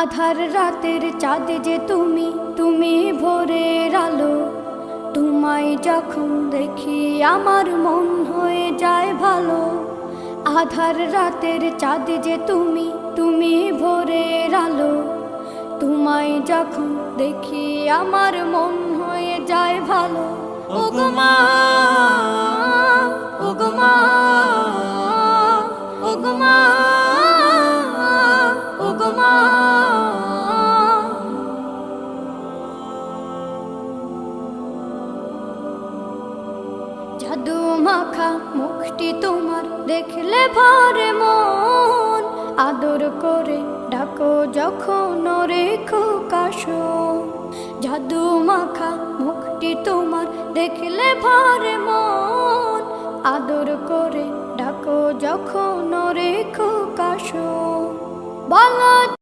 আধার রাতের চাঁদ যে তুমি, তুমি ভোরের আলো। তোমায় যখন দেখি আমার মন হয়ে যায় ভালো। আধার রাতের চাঁদ যে তুমি, তুমি ভোরের আলো। তোমায় যখন দেখি আমার মন হয়ে যায় ভালো। ওগো মা, ওগো মা, ওগো মা, ওগো মা। জাদু মাখা মুখটি তোমার দেখলে ভরে মন। আদর করে ডাকো যখন রেখো কাশন। জাদু মাখা মুখটি তোমার দেখলে ভরে মন। আদর করে ডাকো যখন রেখো কাশন। বলো